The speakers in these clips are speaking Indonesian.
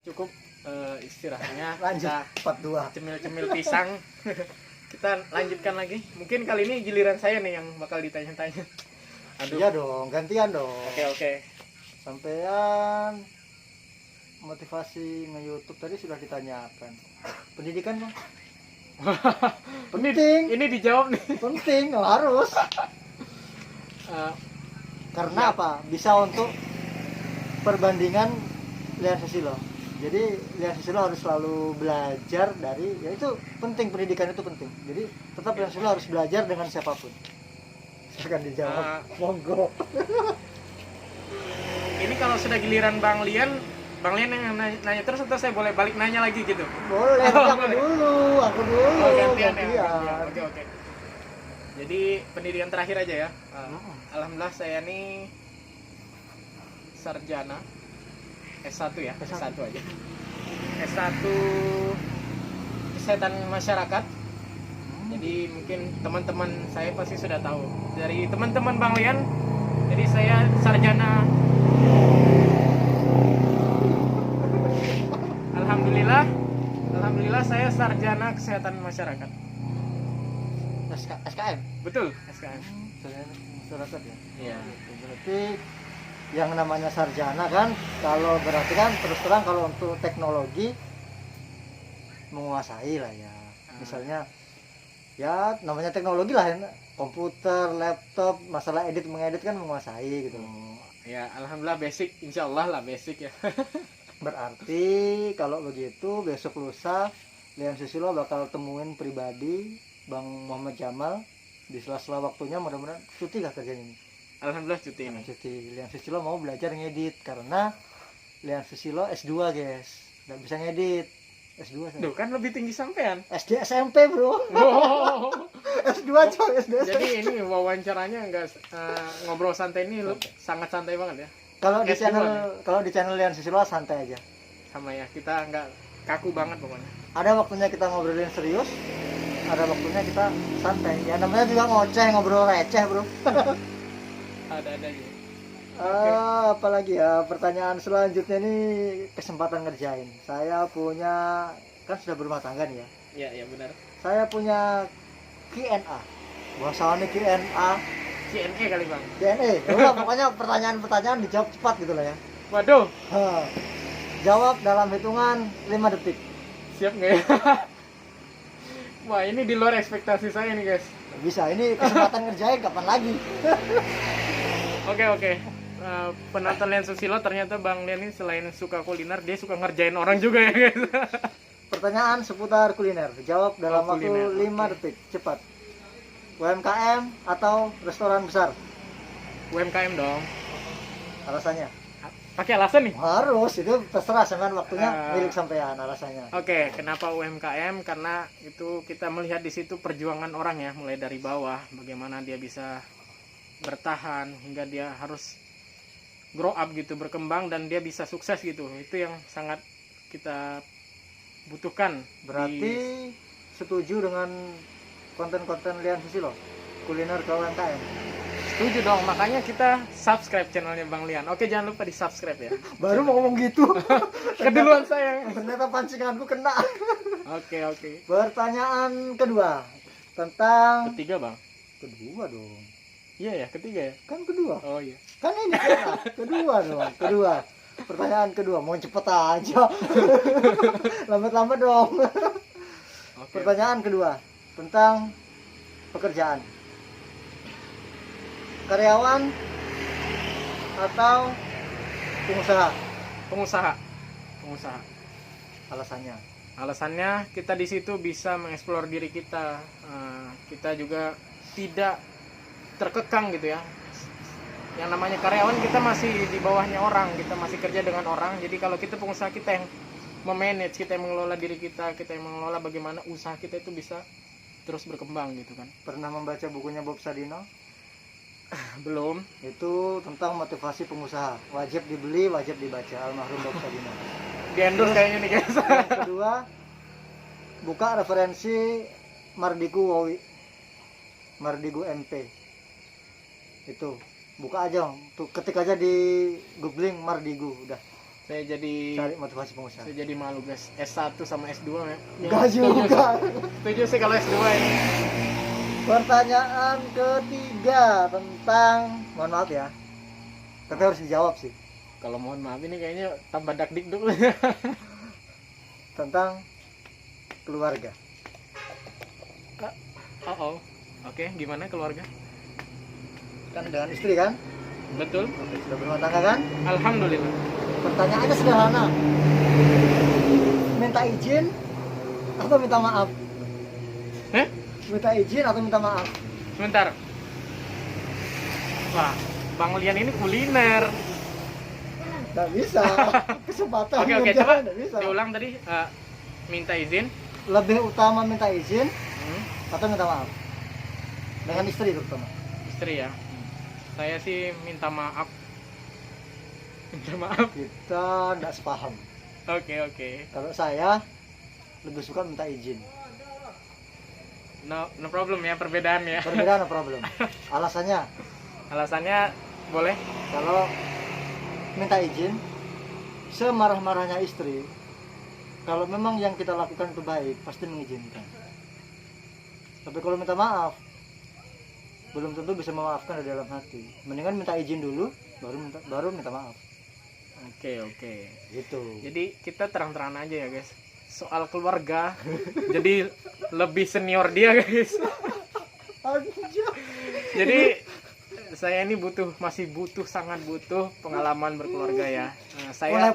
Cukup istirahatnya. Lanjut Kita part 2. cemil-cemil pisang. Kita lanjutkan lagi. Mungkin kali ini giliran saya nih yang bakal ditanya-tanya. Aduh. Iya dong, gantian dong. Oke. Sampean motivasi nge-YouTube tadi sudah ditanyakan. Pendidikan Bang? Penting. Ini dijawab nih. Penting, harus. Karena Ya. apa? Bisa untuk perbandingan Lian Susilo. Jadi Lian Susilo harus selalu belajar dari, ya itu penting, pendidikan itu penting. Jadi tetap Lian Susilo harus belajar dengan siapapun. Silakan dijawab. Monggo. Ini kalau sudah giliran Bang Lian yang nanya terus atau saya boleh balik nanya lagi gitu? Boleh, aku dulu. Oh, gantian ya. Oke. Jadi pendidikan terakhir aja ya. Alhamdulillah saya nih sarjana S1 ya, S1 aja. S1 Kesehatan Masyarakat. Jadi mungkin teman-teman saya pasti sudah tahu. Dari teman-teman Bang Lian, jadi saya sarjana. Alhamdulillah saya sarjana Kesehatan Masyarakat. SKM. Betul, SKM. Sarjana masyarakat ya. Iya. Berarti yang namanya sarjana kan, kalau berarti kan terus terang kalau untuk teknologi menguasai lah ya. Misalnya ya namanya teknologi lah ya, komputer, laptop, masalah edit mengedit kan menguasai gitu. Ya, alhamdulillah basic, insyaallah lah basic ya. Berarti kalau begitu besok lusa Lian Susilo bakal temuin pribadi Bang Muhammad Jamal di sela-sela waktunya, mudah-mudahan cuti kah kerjanya ini? Alhamdulillah cuti ini. Cuti. Lian Susilo mau belajar ngedit karena Lian Susilo S2 guys, nggak bisa ngedit. S2 saya. Duh, kan lebih tinggi sampean. SD SMP bro. Oh. S2 coy, SD SMP. Jadi ini wawancaranya enggak ngobrol santai ini sangat santai banget ya. Kalau di S2 channel Lian Susilo santai aja. Sama ya, kita enggak kaku banget pokoknya. Ada waktunya kita ngobrolin serius, ada waktunya kita santai. Ya namanya juga ngoceh, ngobrol receh bro. Ada gitu. Apalagi ya, pertanyaan selanjutnya nih kesempatan ngerjain. Saya punya, kan sudah berumah tangga nih ya. Iya benar. Saya punya Q&A. Bahasanya Q&A. CNE kali Bang. Q&A. Ya pokoknya pertanyaan-pertanyaan dijawab cepat gitu lah ya. Waduh, Jawab dalam hitungan 5 detik. siap nggak ya? Wah, ini di luar ekspektasi saya nih guys. Bisa, ini kesempatan ngerjain kapan lagi? Oke. Penonton Lian Susilo ternyata Bang Lian ini selain suka kuliner, dia suka ngerjain orang juga ya guys. Pertanyaan seputar kuliner. Jawab dalam waktu kuliner, 5 detik, cepat. UMKM atau restoran besar? UMKM dong. Alasannya? Pakai alasan nih. Harus, itu terserah sampean, waktunya milik sampean alasannya. Oke, kenapa UMKM? Karena itu kita melihat di situ perjuangan orang ya, mulai dari bawah, bagaimana dia bisa bertahan hingga dia harus grow up gitu, berkembang dan dia bisa sukses gitu. Itu yang sangat kita butuhkan. Berarti setuju dengan konten-konten Lian Susilo kuliner ke UMKM? Setuju dong, makanya kita subscribe channelnya Bang Lian. Oke, jangan lupa di subscribe ya. Baru mau ngomong gitu. Keduluan saya. Ternyata pancinganku kena. Oke. Pertanyaan kedua tentang Ketiga Bang. kedua dong. Iya ya, ketiga ya. Kan kedua. Oh iya. Kan ini kedua dong. Pertanyaan kedua, mau cepet aja. Lambat-lambat dong. Oke. Pertanyaan kedua tentang pekerjaan. Karyawan atau pengusaha? Pengusaha. Alasannya Kita di situ bisa mengeksplor diri kita. Kita juga tidak terkekang gitu ya. Yang namanya karyawan kita masih di bawahnya orang, kita masih kerja dengan orang. Jadi kalau kita pengusaha, kita yang memanage, kita yang mengelola diri kita yang mengelola bagaimana usaha kita itu bisa terus berkembang gitu kan. pernah membaca bukunya Bob Sadino? Belum. Itu tentang motivasi pengusaha. Wajib dibeli, wajib dibaca, almarhum Bob Sadino. Di endorse kayaknya nih guys. Yang kedua, buka referensi Mardigu MP. Itu buka aja tuh, ketik aja di googling Mardigu, udah Saya jadi cari motivasi pengusaha. saya jadi malu guys. S1 sama S2 ya. Enggak Setuju juga. sih. Setuju sih kalau S2 ini. Pertanyaan ketiga tentang, mohon maaf ya, tapi harus dijawab sih, Kalau mohon maaf ini kayaknya tambah dakdikduk. tentang keluarga. Oh. Oke, gimana keluarga? Kan dengan istri kan? Betul. Sudah berumah tangga kan? Alhamdulillah. Pertanyaannya sederhana. Minta izin atau minta maaf? Minta izin atau minta maaf? Sebentar. Wah, Bang Lian ini kuliner. Nggak bisa. Kesempatan. Oke, kerja, coba nggak bisa. diulang tadi. Minta izin. Lebih utama minta izin Hmm, atau minta maaf? Dengan istri terutama. istri ya. Saya sih minta maaf. Minta maaf. Kita nggak sepaham. Oke. Kalau saya lebih suka minta izin. No problem ya perbedaan ya. Perbedaan problem. Alasannya, Alasannya boleh. kalau minta izin, semarah-marahnya istri, kalau memang yang kita lakukan itu baik, pasti mengizinkan. Tapi kalau minta maaf, belum tentu bisa memaafkan dari dalam hati. Mendingan minta izin dulu, baru minta maaf. Oke. Gitu. Jadi kita terang-terangan aja ya guys. Soal keluarga. Jadi lebih senior dia guys. Jadi saya ini masih sangat butuh pengalaman berkeluarga ya. Nah, saya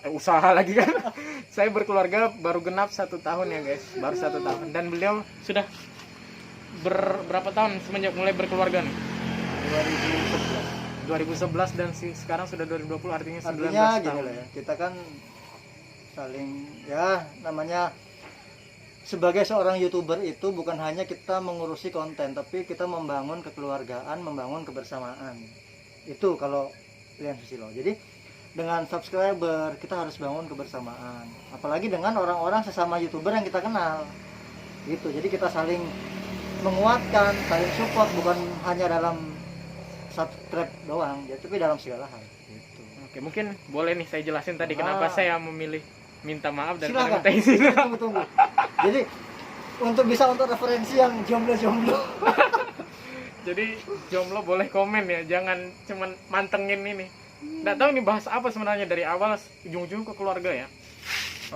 usaha lagi kan. Saya berkeluarga baru genap 1 tahun ya guys, baru 1 tahun. Dan beliau sudah berapa tahun semenjak mulai berkeluarga nih? 2011 dan sekarang sudah 2020, artinya 19 Artinya gini tahun. lah ya, kita kan saling ya namanya sebagai seorang YouTuber itu bukan hanya kita mengurusi konten, tapi kita membangun kekeluargaan, membangun kebersamaan. Itu kalau Lian Susilo. Jadi dengan subscriber kita harus bangun kebersamaan. Apalagi dengan orang-orang sesama YouTuber yang kita kenal. Gitu. Jadi kita saling menguatkan, saling support, bukan hanya dalam subscribe doang, ya, tapi dalam segala hal. Gitu. Oke, mungkin boleh nih saya jelasin tadi kenapa saya memilih minta maaf dan Silakan. minta izin. Tunggu. Jadi untuk referensi yang jomblo. Jadi jomblo boleh komen ya, jangan cuman mantengin ini. Nggak tahu ini bahas apa sebenarnya dari awal ujung-ujung ke keluarga ya.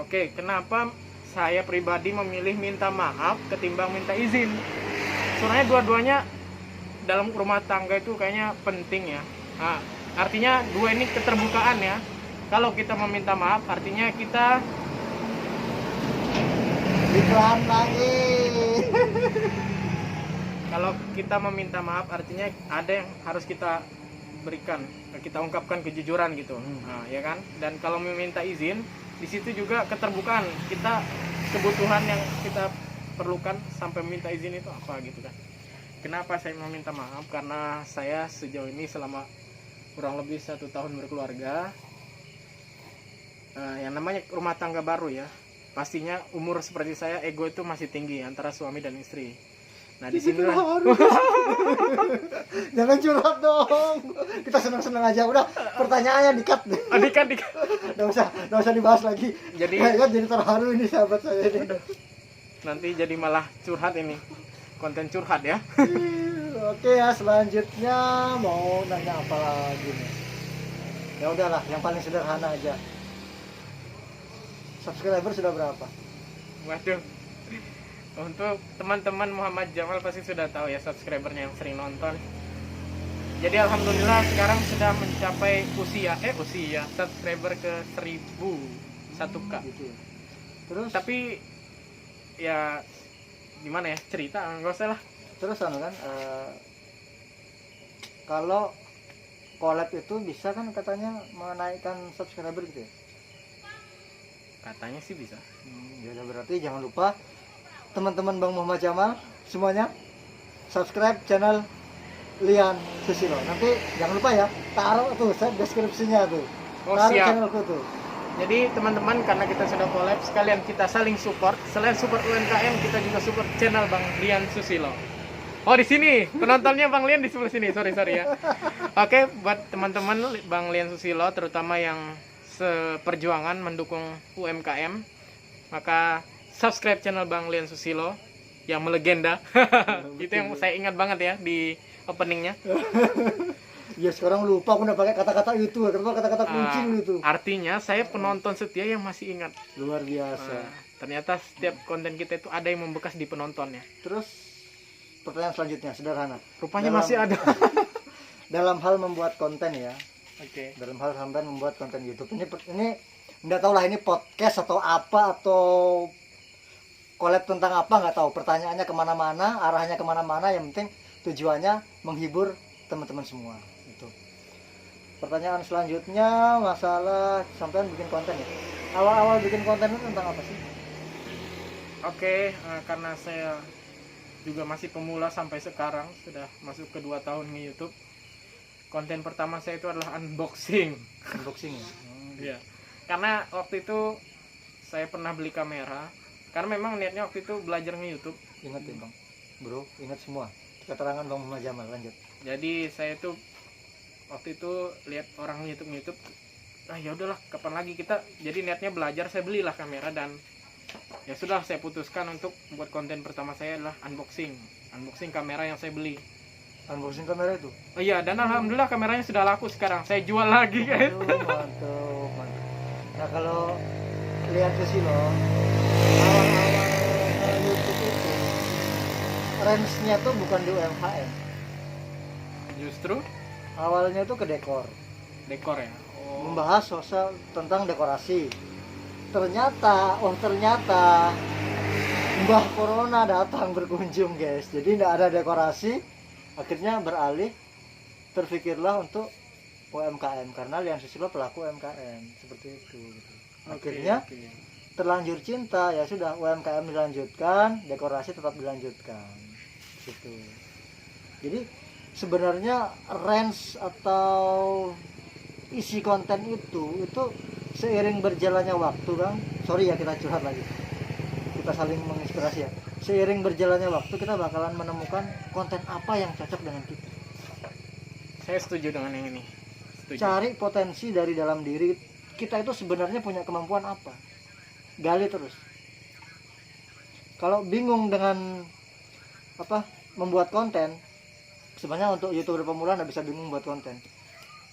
Oke, kenapa saya pribadi memilih minta maaf ketimbang minta izin? Sebenarnya dua-duanya dalam rumah tangga itu kayaknya penting ya. Nah, artinya dua ini keterbukaan ya. Kalau kita meminta maaf artinya kita Iklan lagi. Kalau kita meminta maaf artinya ada yang harus kita berikan, kita ungkapkan kejujuran gitu. Nah, ya kan? Dan kalau meminta izin, di situ juga keterbukaan kita, kebutuhan yang kita perlukan sampai meminta izin itu apa gitu kan. Kenapa saya meminta maaf? Karena saya sejauh ini selama kurang lebih 1 tahun berkeluarga, yang namanya rumah tangga baru ya, pastinya umur seperti saya ego itu masih tinggi antara suami dan istri. Nah di sini Jangan curhat dong. Kita senang-senang aja. Udah, pertanyaannya di-cut deh. Dikat. Nggak usah dibahas lagi. Jadi Jadi terharu ini sahabat saya ini. nanti jadi malah curhat ini, konten curhat ya. Oke ya, selanjutnya mau nanya apa lagi nih? Ya udahlah, yang paling sederhana aja. Subscriber sudah berapa? Waduh, untuk teman-teman Muhammad Jamal pasti sudah tahu ya, subscribernya yang sering nonton. Jadi alhamdulillah sekarang sudah mencapai usia subscriber ke 1001k. Gitu. Terus Tapi ya gimana ya, cerita nggak usah lah. terus kan kalau collab itu bisa kan katanya menaikkan subscriber gitu ya? Katanya sih bisa. Ya udah, berarti jangan lupa teman-teman Bang Muhammad Jamal semuanya subscribe channel Lian Susilo. Nanti jangan lupa ya, taruh tuh deskripsinya tuh. Oh, Taruh siap. channelku tuh. Jadi teman-teman, karena kita sudah collab, sekalian kita saling support. Selain support UMKM, kita juga support channel Bang Lian Susilo. Oh di sini penontonnya Bang Lian di sebelah sini. Sorry ya. Oke, buat teman-teman Bang Lian Susilo terutama yang seperjuangan mendukung UMKM, maka subscribe channel Bang Lian Susilo yang melegenda. Itu yang saya ingat banget ya di openingnya. Ya sekarang lupa aku udah pakai kata-kata itu, kata-kata kunci dulu itu. Artinya saya penonton setia yang masih ingat. Luar biasa. Ternyata setiap konten kita itu ada yang membekas di penontonnya. Terus pertanyaan selanjutnya sederhana. Rupanya masih ada. Dalam hal membuat konten ya. Oke. Dalam hal sampai membuat konten YouTube ini nggak tahu lah ini podcast atau apa atau collab tentang apa nggak tahu. Pertanyaannya kemana-mana, arahnya kemana-mana. Yang penting tujuannya menghibur teman-teman semua. Itu. Pertanyaan selanjutnya masalah sampean bikin konten ya. Awal-awal bikin konten itu tentang apa sih? Oke, karena saya juga masih pemula sampai sekarang, sudah masuk ke 2 tahun di YouTube. Konten pertama saya itu adalah unboxing. Unboxing ya? Iya. Karena waktu itu saya pernah beli kamera. Karena memang niatnya waktu itu belajar nge YouTube. Ingat ya Bang, bro, ingat semua. Keterangan Bang Muhammad Jamal, lanjut. Jadi saya tuh waktu itu lihat orang YouTube, ya udahlah kapan lagi kita. Jadi niatnya belajar, saya belilah kamera dan ya sudah saya putuskan untuk membuat konten pertama saya adalah unboxing kamera yang saya beli. Unboxing kamera itu? Oh iya, dan alhamdulillah kameranya sudah laku sekarang. Saya jual lagi guys. Mantap. Nah kalau lihat ke sini loh, awal-awal YouTube itu range-nya tuh bukan di UMKM. Justru Awalnya tuh ke dekor ya. Oh. Membahas sosial tentang dekorasi. Ternyata Mbah Corona datang berkunjung guys. Jadi tidak ada dekorasi. Akhirnya beralih, terpikirlah untuk UMKM karena Lian Susilo pelaku UMKM seperti itu. Akhirnya terlanjur cinta, ya sudah UMKM dilanjutkan, dekorasi tetap dilanjutkan. Gitu. Jadi sebenarnya range atau isi konten itu seiring berjalannya waktu, Bang. Sorry ya kita curhat lagi. Kita saling menginspirasi ya. Seiring berjalannya waktu kita bakalan menemukan konten apa yang cocok dengan kita. Saya setuju dengan yang ini. Setuju. Cari potensi dari dalam diri kita itu sebenarnya punya kemampuan apa. Gali terus. Kalau bingung dengan membuat konten, sebenarnya untuk YouTuber pemula nggak bisa bingung buat konten.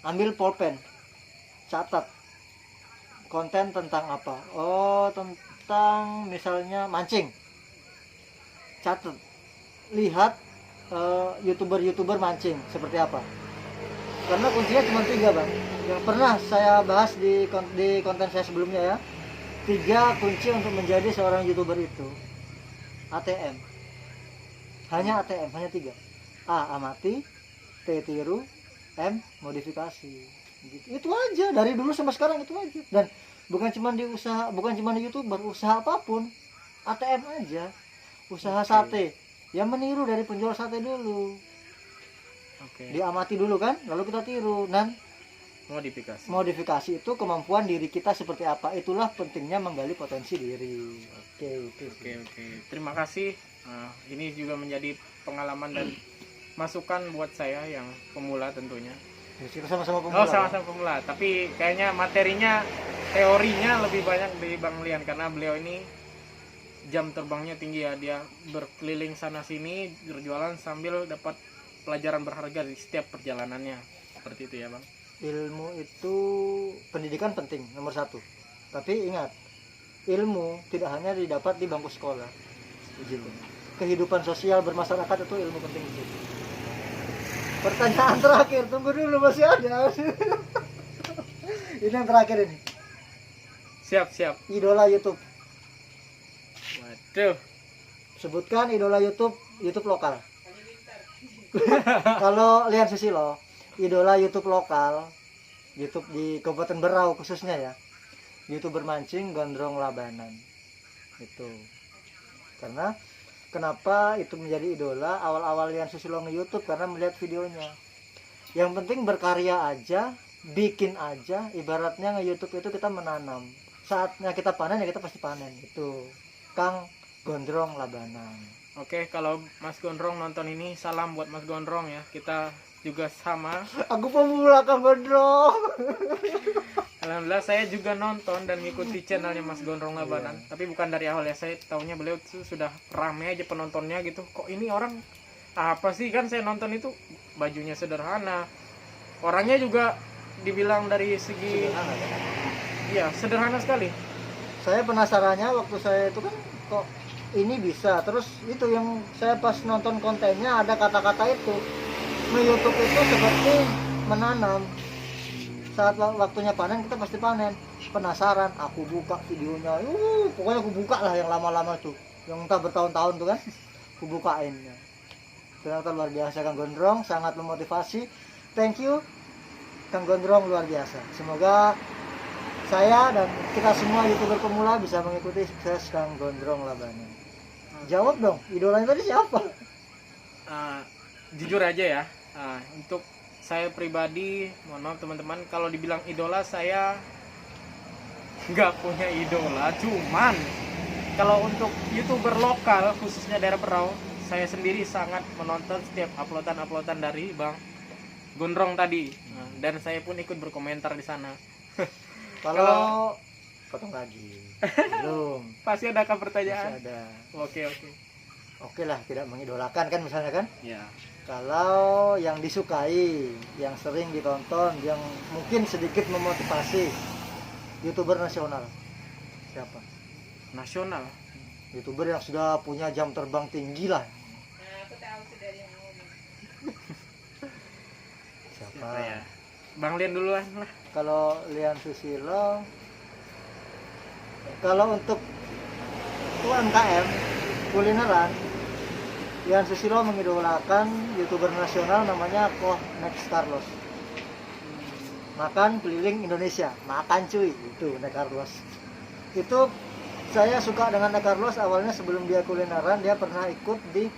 Ambil pulpen, catat konten tentang apa. Oh, tentang misalnya mancing. Catat, lihat YouTuber mancing seperti apa. Karena kuncinya cuma 3 Bang. Yang pernah saya bahas di konten saya sebelumnya ya. 3 kunci untuk menjadi seorang YouTuber itu. ATM. Hanya ATM, hanya 3. A. Amati, T. Tiru, M. Modifikasi. Gitu. Itu aja dari dulu sampai sekarang itu aja. Dan bukan cuma di YouTuber, usaha apapun. ATM aja. Usaha sate. Ya meniru dari penjual sate dulu. Diamati dulu kan, lalu kita tiru. Dan modifikasi itu kemampuan diri kita seperti apa. Itulah pentingnya menggali potensi diri. Oke. Terima kasih. Ini juga menjadi pengalaman dan masukan buat saya yang pemula tentunya. Kita sama-sama pemula. Sama-sama pemula. Tapi kayaknya materinya, teorinya lebih banyak dari Bang Lian karena beliau ini jam terbangnya tinggi ya. Dia berkeliling sana sini berjualan sambil dapat pelajaran berharga di setiap perjalanannya. Seperti itu ya Bang. Ilmu itu pendidikan penting nomor 1. Tapi ingat, ilmu tidak hanya didapat di bangku sekolah. Kehidupan sosial bermasyarakat itu ilmu penting itu. Pertanyaan terakhir, tunggu dulu masih ada. Ini yang terakhir ini. Siap. Idola YouTube. Waduh. Sebutkan idola YouTube lokal. Kalau Lian Susilo, idola YouTube lokal, YouTube di Kabupaten Berau khususnya ya, YouTuber mancing Gondrong Labanan. Itu. Karena kenapa itu menjadi idola? Awal-awal Lian Susilo nge-YouTube karena melihat videonya. Yang penting berkarya aja, bikin aja. Ibaratnya nge-YouTube itu kita menanam. Saatnya kita panen ya kita pasti panen. Itu Kang Gondrong Labanan. Oke, kalau Mas Gondrong nonton ini, salam buat Mas Gondrong ya. Kita juga sama. Aku pemula Kang Gondrong. Alhamdulillah saya juga nonton dan ngikuti channelnya Mas Gondrong Labanan. Tapi bukan dari awal ya, saya taunya beliau sudah rame aja penontonnya gitu. Kok ini orang apa sih, kan saya nonton itu bajunya sederhana. Orangnya juga dibilang dari segi Sederhana, kan? iya, sederhana sekali. Saya penasarannya waktu saya itu kan kok ini bisa, terus itu yang saya pas nonton kontennya ada kata-kata itu, YouTube itu seperti menanam, saat waktunya panen kita pasti panen. Penasaran, aku buka videonya, pokoknya aku buka lah yang lama-lama tuh, yang entah bertahun-tahun tuh kan, aku bukain. Ternyata luar biasa Kang Gondrong, sangat memotivasi. Thank you Kang Gondrong, luar biasa. Semoga saya dan kita semua YouTuber pemula bisa mengikuti sukses Kang Gondrong Labanan. Jawab dong, idolanya tadi siapa? Jujur aja ya, untuk saya pribadi, mohon maaf teman-teman, kalau dibilang idola, saya nggak punya idola. Cuman kalau untuk YouTuber lokal, khususnya daerah Berau, saya sendiri sangat menonton setiap uploadan dari Bang Gondrong tadi. Dan saya pun ikut berkomentar di sana. Kalau potong lagi, belum. Pasti ada Masih pertanyaan. ada. Oke. Oke lah, tidak mengidolakan kan misalnya kan. Ya. Kalau yang disukai, yang sering ditonton, yang mungkin sedikit memotivasi, YouTuber nasional siapa? Nasional. YouTuber yang sudah punya jam terbang tinggi lah. Aku tahu sudah yang mau. Siapa? Ya? Bang Lian duluan lah. Kalau Lian Susilo, kalau untuk UMKM kulineran, Lian Susilo mengidolakan YouTuber nasional namanya Koh Next Carlos. Makan keliling Indonesia, makan cuy, itu Next Carlos. Itu saya suka dengan Next Carlos awalnya. Sebelum dia kulineran, dia pernah ikut di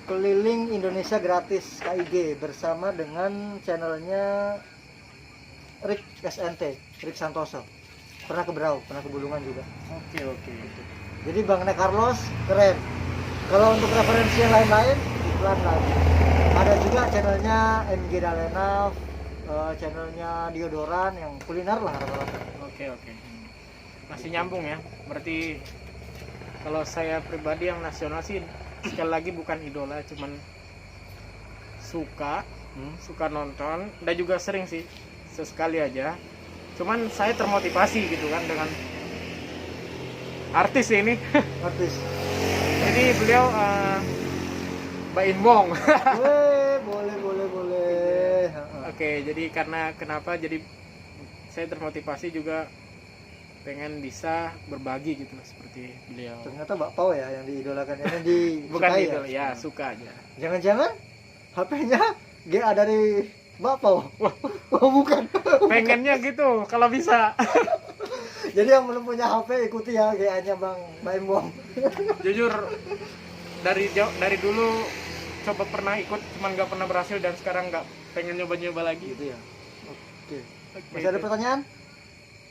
keliling Indonesia gratis KIG bersama dengan channelnya Rick SNT, Rick Santoso. Pernah ke Berau, pernah ke Bulungan juga. Oke. Jadi Bang Nek Carlos keren. Kalau untuk referensi yang lain-lain, iklan lagi. Ada juga channelnya MG Dalena, channelnya Diodoran yang kuliner lah rata-rata. Oke. Masih nyambung ya. Berarti kalau saya pribadi yang nasional sih, sekali lagi bukan idola, cuman suka nonton, dan juga sering sih, sesekali aja. Cuman saya termotivasi gitu kan dengan artis ini. Artis. Jadi beliau Bain Wong. Boleh. Oke, jadi karena kenapa? Jadi saya termotivasi juga pengen bisa berbagi gitu seperti beliau. Ternyata Mbak Pau ya yang diidolakan, yang disukai. Bukan idola ya, suka aja. Jangan-jangan HP-nya GA dari Mbak Pau. Oh bukan. Pengennya gitu kalau bisa. Jadi yang belum punya HP ikuti ya GA-nya Bang Baim Wong. Jujur dari dulu coba pernah ikut, cuman nggak pernah berhasil, dan sekarang nggak pengen nyoba lagi. Gitu ya. Oke. Oke, Masih ada itu. pertanyaan?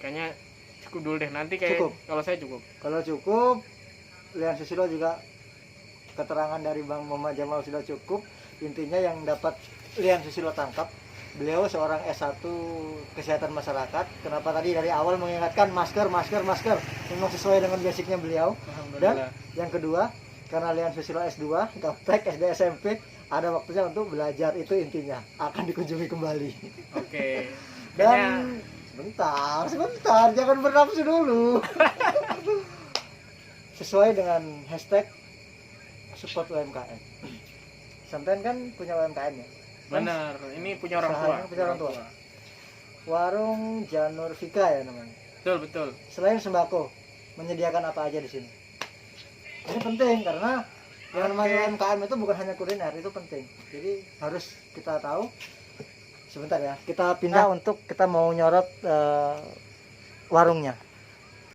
Kayaknya cukup dulu deh, nanti kayak Cukup. kalau saya cukup. Kalau cukup, Lian Susilo juga keterangan dari Bang Muhammad Jamal sudah cukup. Intinya yang dapat Lian Susilo tangkap, beliau seorang S1 kesehatan masyarakat. Kenapa tadi dari awal mengingatkan masker, memang sesuai dengan basicnya beliau. Dan yang kedua, karena Lian Susilo S2, gaptek SD SMP, ada waktunya untuk belajar, itu intinya akan dikunjungi kembali. Oke. Dan sebentar, jangan bernafsu dulu. Sesuai dengan hashtag support UMKM. Sampean kan punya UMKM ya? Benar, ini punya orang tua. Usahanya punya orang tua. Warung Janur Vika ya namanya. Betul. Selain sembako, menyediakan apa aja di sini? Ini penting karena yang namanya UMKM itu bukan hanya kuliner, itu penting. Jadi harus kita tahu. Sebentar ya, kita pindah untuk kita mau nyorot warungnya.